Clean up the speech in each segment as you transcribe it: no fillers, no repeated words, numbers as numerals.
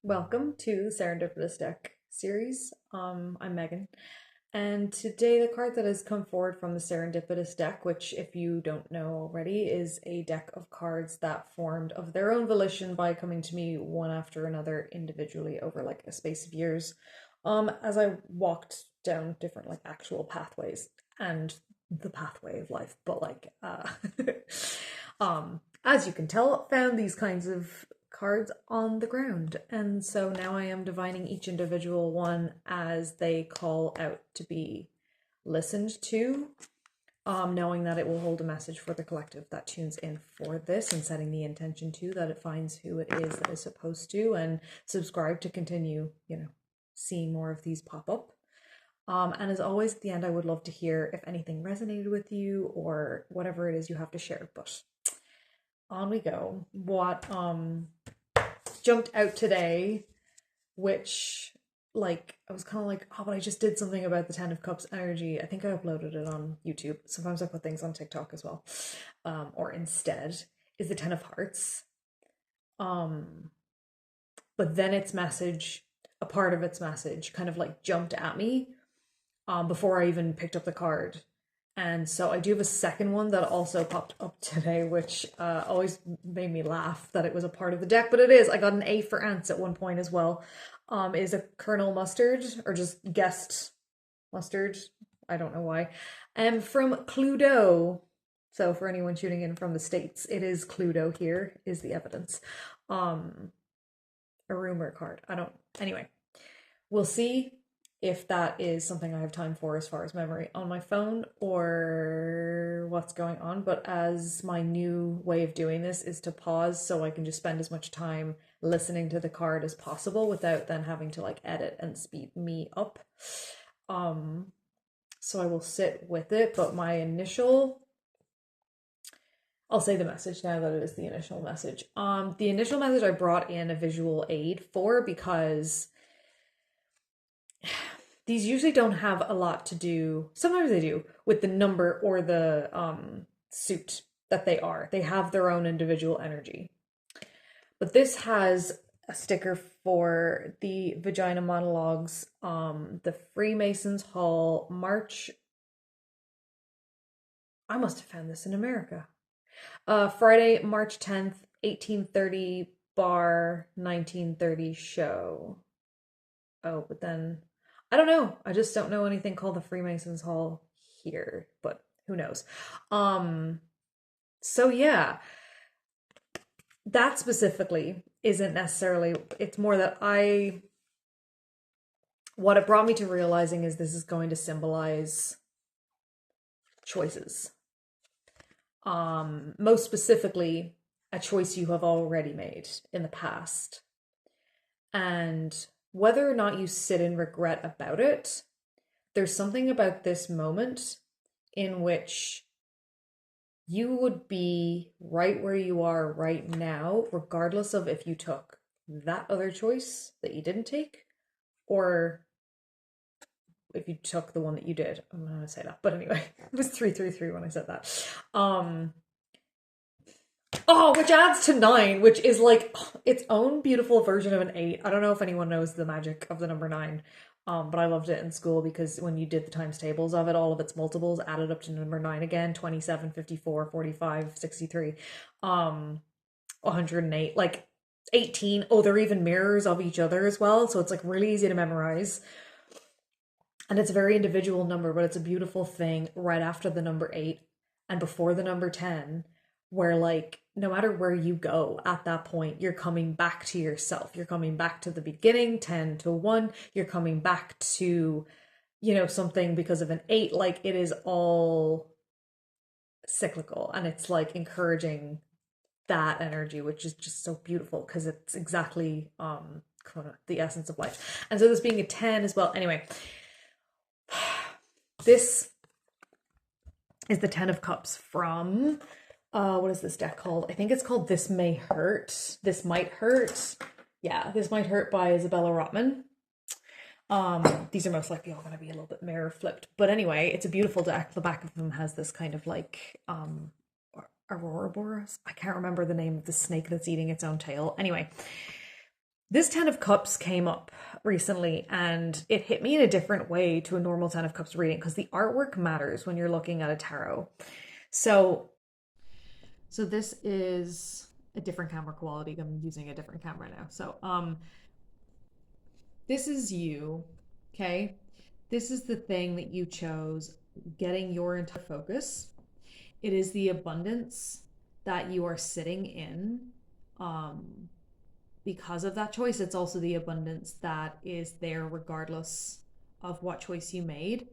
Welcome to the Serendipitous Deck series. I'm Megan, and today the card that has come forward from the Serendipitous Deck, which, if you don't know already, is a deck of cards that formed of their own volition by coming to me one after another individually over like a space of years, as I walked down different like actual pathways and the pathway of life, but as you can tell, found these kinds of cards on the ground. And so now I am divining each individual one as they call out to be listened to, knowing that it will hold a message for the collective that tunes in for this, and setting the intention too that it finds who it is that is supposed to, and subscribe to continue, seeing more of these pop up. And as always, at the end, I would love to hear if anything resonated with you or whatever it is you have to share. But on we go. What jumped out today, which I was kind of like, oh, but I just did something about the Ten of Cups energy. I think I uploaded it on YouTube. Sometimes I put things on TikTok as well. Or instead is the Ten of Hearts. But then its message, a part of its message kind of like jumped at me before I even picked up the card. And so I do have a second one that also popped up today, which always made me laugh that it was a part of the deck, but it is. I got an A for ants at one point as well. Is a Colonel Mustard, or just guessed mustard. I don't know why. And from Cluedo. So for anyone tuning in from the States, it is Cluedo here, is the evidence. A rumor card. Anyway, we'll see if that is something I have time for as far as memory on my phone or what's going on. But as my new way of doing this is to pause so I can just spend as much time listening to the card as possible without then having to like edit and speed me up. So I will sit with it, but I'll say the message now that it is the initial message. The initial message I brought in a visual aid for because these usually don't have a lot to do, sometimes they do, with the number or the suit that they are. They have their own individual energy. But this has a sticker for the Vagina Monologues, the Freemasons Hall, March. I must have found this in America. Friday, March 10th, 1830, bar 1930 show. Oh, but then I don't know. I just don't know anything called the Freemasons Hall here, but who knows. So yeah, that specifically isn't necessarily, it's more that what it brought me to realizing is this is going to symbolize choices. Most specifically, a choice you have already made in the past. And whether or not you sit in regret about it, there's something about this moment in which you would be right where you are right now, regardless of if you took that other choice that you didn't take, or if you took the one that you did. I'm not gonna say that, but anyway, it was 333 when I said that. Which adds to 9, which is like its own beautiful version of an 8. I don't know if anyone knows the magic of the number 9, but I loved it in school because when you did the times tables of it, all of its multiples added up to number 9 again: 27, 54, 45, 63, 108, like 18. Oh, they're even mirrors of each other as well, so it's like really easy to memorize. And it's a very individual number, but it's a beautiful thing right after the number 8 and before the number 10, where like no matter where you go at that point, you're coming back to yourself. You're coming back to the beginning, 10 to 1. You're coming back to, something because of an 8. Like it is all cyclical, and it's like encouraging that energy, which is just so beautiful because it's exactly the essence of life. And so this being a 10 as well. Anyway, this is the 10 of Cups from what is this deck called? I think it's called This May Hurt. This Might Hurt. Yeah, This Might Hurt by Isabella Rotman. These are most likely all going to be a little bit mirror flipped. But anyway, it's a beautiful deck. The back of them has this kind of like Aurora Boros. I can't remember the name of the snake that's eating its own tail. Anyway, This Ten of Cups came up recently and it hit me in a different way to a normal Ten of Cups reading because the artwork matters when you're looking at a tarot. So, so this is a different camera quality. I'm using a different camera now. So, this is you, okay? This is the thing that you chose, getting your entire focus. It is the abundance that you are sitting in. Um, because of that choice, it's also the abundance that is there regardless of what choice you made.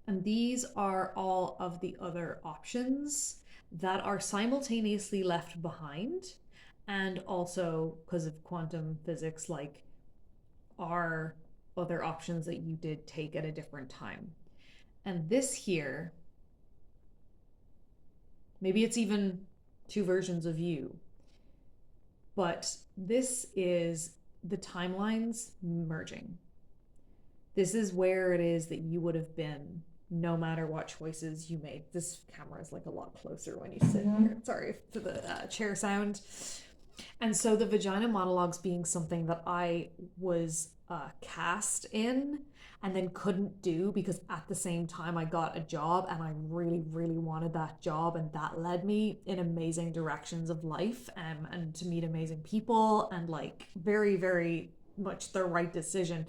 And these are all of the other options that are simultaneously left behind. And also, because of quantum physics, like, are other options that you did take at a different time. And this here, maybe it's even two versions of you, but this is the timelines merging. This is where it is that you would have been no matter what choices you made. This camera is like a lot closer when you sit here. Sorry for the chair sound. And so the vagina monologues being something that I was cast in and then couldn't do because at the same time I got a job and I really, really wanted that job. And that led me in amazing directions of life, and to meet amazing people, and like very, very much the right decision.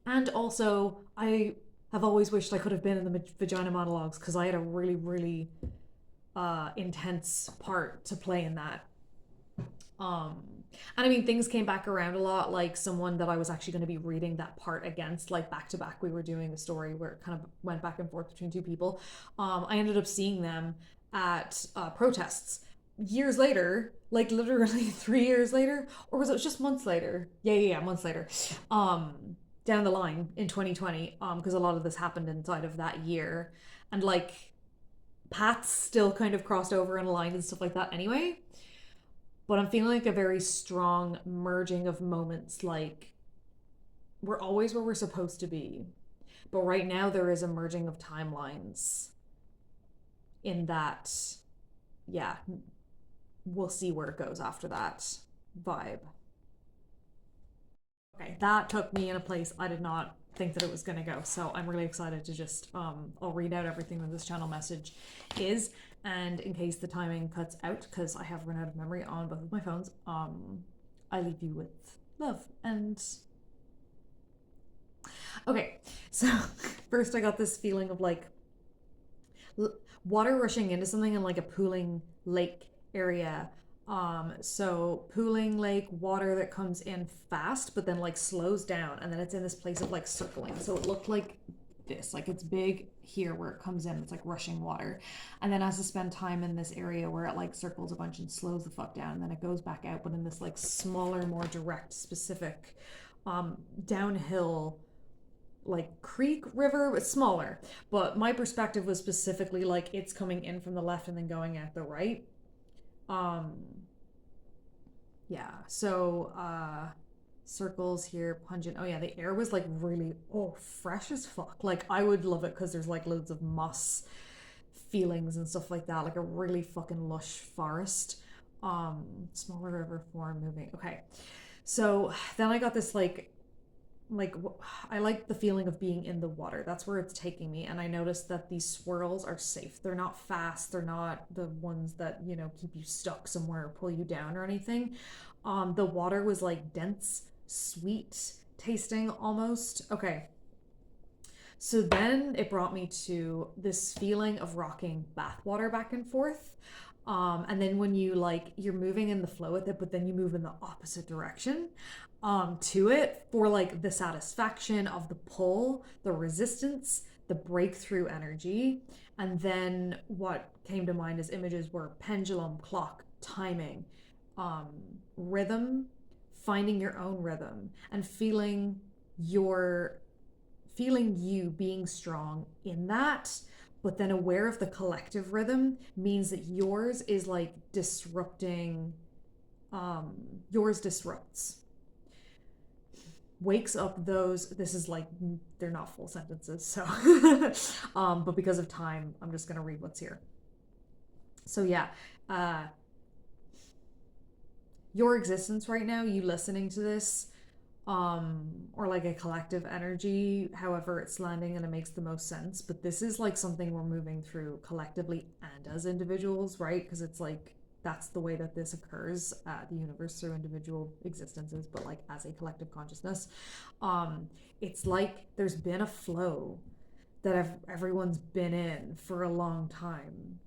And also, I have always wished I could have been in the vagina monologues because I had a really, really intense part to play in that. Um, and I mean, things came back around a lot. Like someone that I was actually going to be reading that part against, like back to back, we were doing a story where it kind of went back and forth between two people. I ended up seeing them at protests years later, like literally 3 years later, or was it just months later? Yeah, months later. Down the line in 2020, because a lot of this happened inside of that year, and like paths still kind of crossed over and aligned and stuff like that. Anyway, but I'm feeling like a very strong merging of moments, like we're always where we're supposed to be. But right now there is a merging of timelines in that, yeah, we'll see where it goes after that vibe. Okay, that took me in a place I did not think that it was going to go. So I'm really excited to just, I'll read out everything that this channel message is. And in case the timing cuts out, because I have run out of memory on both of my phones, I leave you with love. And okay, so first I got this feeling of like water rushing into something in like a pooling lake area. So pooling lake water that comes in fast, but then like slows down, and then it's in this place of like circling. So it looked like this, like it's big here where it comes in, it's like rushing water, and then has to spend time in this area where it like circles a bunch and slows the fuck down, and then it goes back out, but in this like smaller, more direct, specific, downhill like creek river, but smaller. But my perspective was specifically like it's coming in from the left and then going at the right. um yeah, so circles here, pungent. Oh yeah, the air was like really, oh, fresh as fuck. Like I would love it because there's like loads of moss feelings and stuff like that, like a really fucking lush forest. Smaller river form moving. Okay, so then I got this like I like the feeling of being in the water. That's where it's taking me. And I noticed that these swirls are safe. They're not fast. They're not the ones that, you know, keep you stuck somewhere or pull you down or anything. The water was like dense, sweet tasting almost. Okay. So then it brought me to this feeling of rocking bathwater back and forth. And then when you like you're moving in the flow with it, but then you move in the opposite direction to it for like the satisfaction of the pull, the resistance, the breakthrough energy. And then what came to mind as images were pendulum, clock, timing, um, rhythm, finding your own rhythm, and your feeling you being strong in that, but then aware of the collective rhythm means that yours is like disrupting, yours disrupts, wakes up those. This is like, they're not full sentences, so but because of time I'm just going to read what's here. So yeah, uh your existence right now, you listening to this, or like a collective energy, however it's landing and it makes the most sense. But this is like something we're moving through collectively and as individuals, right? Because it's like that's the way that this occurs at the universe through individual existences, but like as a collective consciousness. It's like there's been a flow that everyone's been in for a long time,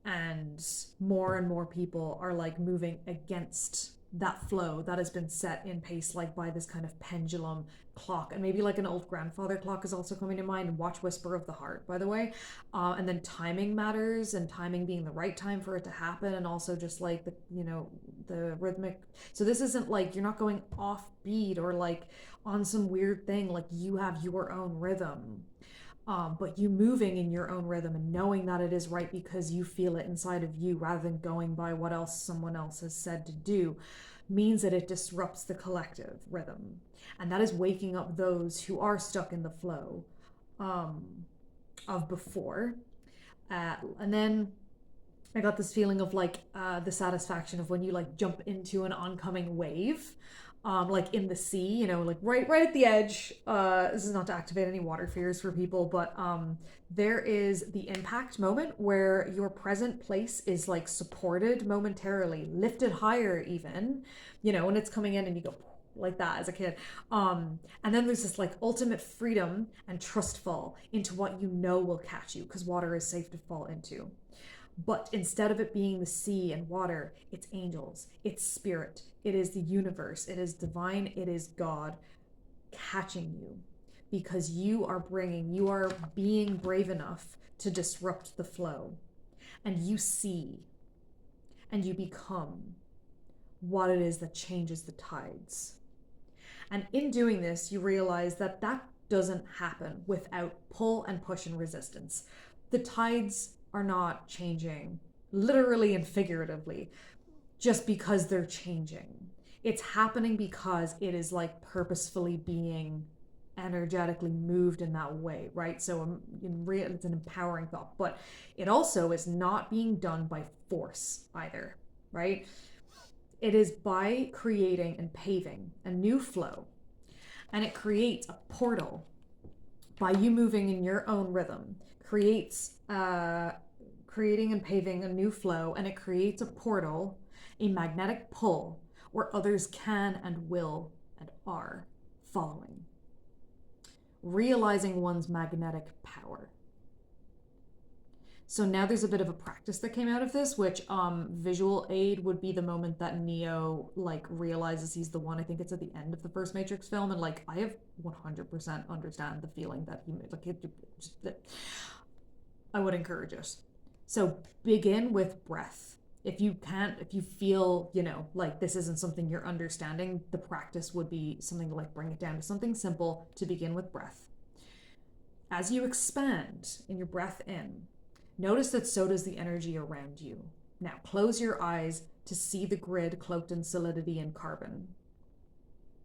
and more people are like moving against that flow that has been set in pace like by this kind of pendulum clock. And maybe like an old grandfather clock is also coming to mind. Watch Whisper of the Heart, by the way. And then timing matters, and timing being the right time for it to happen, and also just like the, you know, the rhythmic. So this isn't like you're not going off beat or like on some weird thing. Like you have your own rhythm, but you moving in your own rhythm and knowing that it is right because you feel it inside of you rather than going by what else someone else has said to do means that it disrupts the collective rhythm. And that is waking up those who are stuck in the flow um, of before. And then I got this feeling of like the satisfaction of when you like jump into an oncoming wave, like in the sea, you know, like right at the edge. This is not to activate any water fears for people, but there is the impact moment where your present place is like supported momentarily, lifted higher even, you know, and it's coming in and you go like that as a kid. And then there's this like ultimate freedom and trust fall into what you know will catch you because water is safe to fall into. But instead of it being the sea and water, it's angels, it's spirit, it is the universe, it is divine, it is God catching you because you are being brave enough to disrupt the flow. And you see and you become what it is that changes the tides. And in doing this, you realize that that doesn't happen without pull and push and resistance. The tides are not changing literally and figuratively just because they're changing. It's happening because it is like purposefully being energetically moved in that way, right? So it's an empowering thought, but it also is not being done by force either, right? It is by creating and paving a new flow, and it creates a portal by you moving in your own rhythm, creates creating and paving a new flow, and it creates a portal, a magnetic pull where others can and will and are following, realizing one's magnetic power. So now there's a bit of a practice that came out of this, which visual aid would be the moment that Neo like realizes he's the one. I think it's at the end of the first Matrix film, and like I have 100% understand the feeling that he like I would encourage it. So begin with breath. If you feel, you know, like this isn't something you're understanding, the practice would be something to like bring it down to something simple to begin with breath. As you expand in your breath in, notice that so does the energy around you. Now close your eyes to see the grid cloaked in solidity and carbon.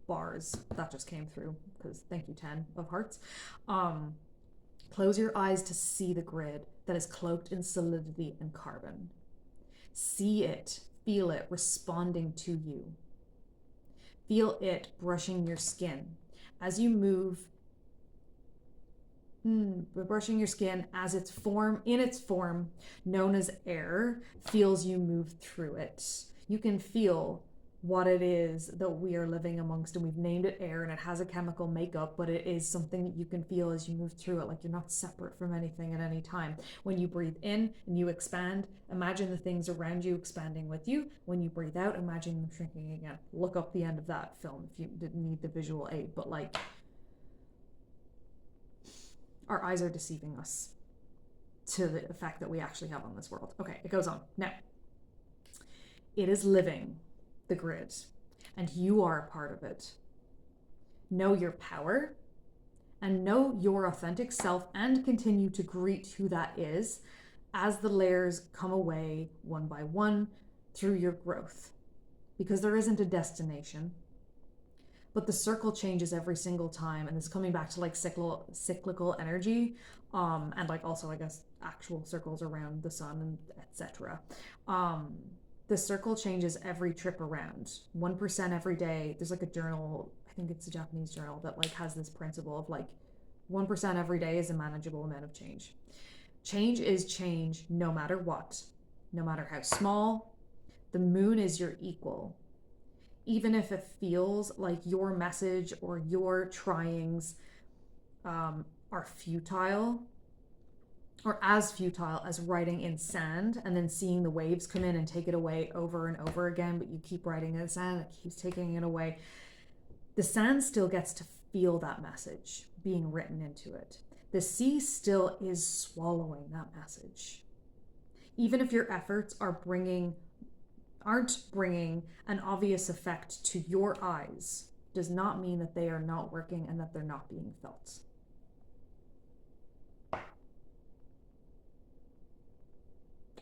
Bars, that just came through because thank you, 10 of hearts. Close your eyes to see the grid that is cloaked in solidity and carbon. See it, feel it responding to you. Feel it brushing your skin as you move. Brushing your skin as its form known as air feels you move through it. You can feel what it is that we are living amongst, and we've named it air, and it has a chemical makeup, but it is something that you can feel as you move through it, like you're not separate from anything at any time. When you breathe in and you expand, imagine the things around you expanding with you. When you breathe out, imagine them shrinking again. Look up the end of that film if you didn't need the visual aid, but like our eyes are deceiving us to the effect that we actually have on this world. Okay, it goes on. Now, it is living the grid, and you are a part of it. Know your power and know your authentic self, and continue to greet who that is as the layers come away one by one through your growth. Because there isn't a destination, but the circle changes every single time, and it's coming back to like cyclical energy, and like also I guess actual circles around the sun and etc. The circle changes every trip around, 1% every day. There's like a journal, think it's a Japanese journal that like has this principle of like 1% every day is a manageable amount of change. Change is change no matter what, no matter how small. The moon is your equal. Even if it feels like your message or your tryings are futile, or as futile as writing in sand and then seeing the waves come in and take it away over and over again, but you keep writing in sand, it keeps taking it away. The sand still gets to feel that message being written into it. The sea still is swallowing that message. Even if your efforts aren't bringing an obvious effect to your eyes, does not mean that they are not working and that they're not being felt.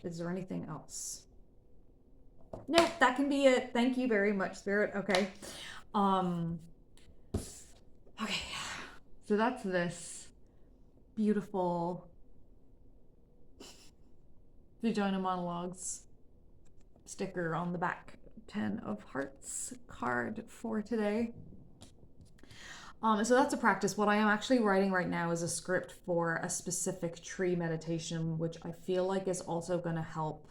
Is there anything else? Nope, that can be it. Thank you very much, Spirit. Okay. Okay. So that's this beautiful Vagina Monologues sticker on the back 10 of Hearts card for today. So that's a practice. What I am actually writing right now is a script for a specific tree meditation, which I feel like is also going to help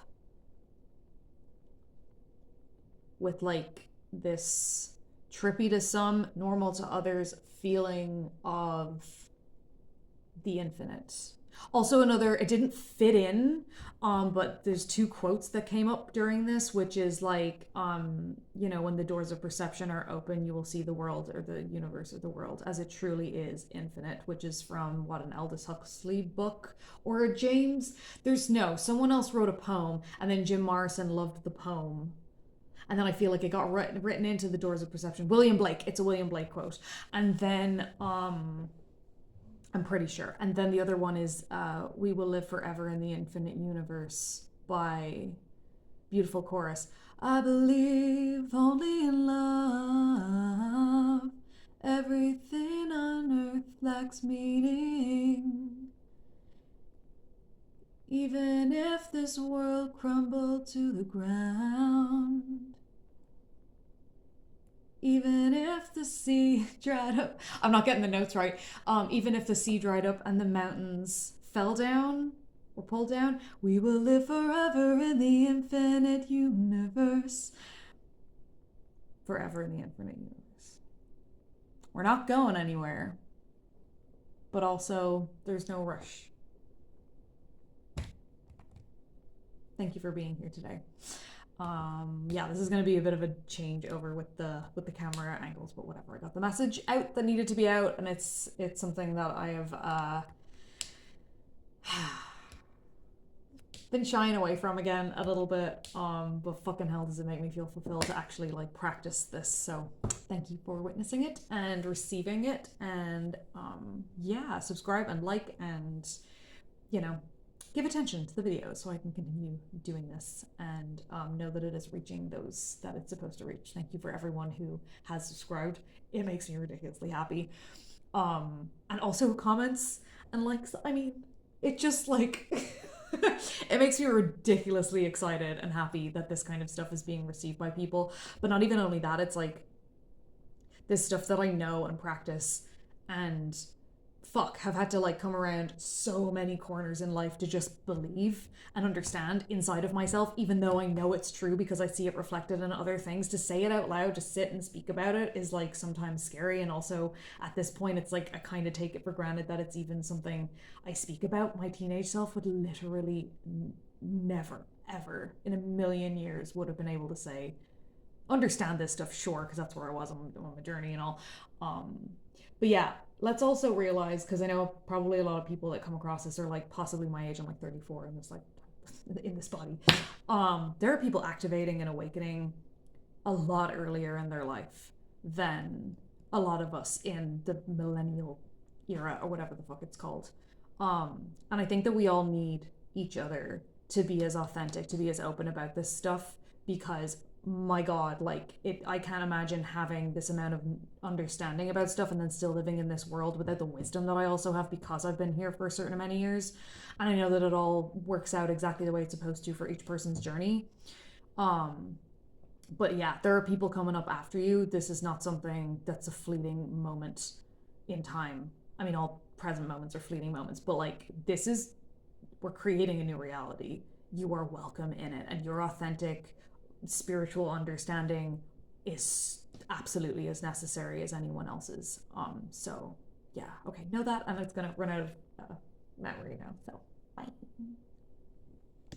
with like this trippy to some, normal to others feeling of the infinite. Also another, it didn't fit in, but there's two quotes that came up during this, which is like, you know, when the doors of perception are open, you will see the world or the universe or the world as it truly is infinite, which is from what, an Aldous Huxley book or a James? Someone else wrote a poem and then Jim Morrison loved the poem. And then I feel like it got written into the doors of perception. William Blake, it's a William Blake quote. And then, I'm pretty sure. And then the other one is We Will Live Forever in the Infinite Universe by beautiful chorus. I believe only in love. Everything on earth lacks meaning. Even if this world crumbled to the ground. Even if the sea dried up, I'm not getting the notes right. Even if the sea dried up and the mountains fell down or pulled down, we will live forever in the infinite universe. Forever in the infinite universe. We're not going anywhere, but also there's no rush. Thank you for being here today. Yeah, this is going to be a bit of a changeover with the camera angles, but whatever. I got the message out that needed to be out, and it's something that I have been shying away from again a little bit. But fucking hell, does it make me feel fulfilled to actually like practice this. So thank you for witnessing it and receiving it, and yeah, subscribe and like and, you know, give attention to the videos so I can continue doing this and know that it is reaching those that it's supposed to reach. Thank you for everyone who has subscribed. It makes me ridiculously happy. And also comments and likes. I mean, it just like, it makes me ridiculously excited and happy that this kind of stuff is being received by people. But not even only that, it's like this stuff that I know and practice and have had to like come around so many corners in life to just believe and understand inside of myself, even though I know it's true because I see it reflected in other things. To say it out loud, to sit and speak about it is like sometimes scary, and also at this point it's like I kind of take it for granted that it's even something I speak about. My teenage self would literally never ever in a million years would have been able to say understand this stuff, sure, because that's where I was on my journey and all. But yeah, let's also realize, because I know probably a lot of people that come across this are like possibly my age. I'm like 34 and it's like in this body. There are people activating and awakening a lot earlier in their life than a lot of us in the millennial era or whatever the fuck it's called. And I think that we all need each other to be as authentic, to be as open about this stuff, because my God, like I can't imagine having this amount of understanding about stuff and then still living in this world without the wisdom that I also have because I've been here for a certain amount of years. And I know that it all works out exactly the way it's supposed to for each person's journey. But yeah, there are people coming up after you. This is not something that's a fleeting moment in time. I mean, all present moments are fleeting moments, but like this is, we're creating a new reality. You are welcome in it, and your authentic spiritual understanding is absolutely as necessary as anyone else's. So yeah, okay, know that, and it's gonna run out of memory now. So bye.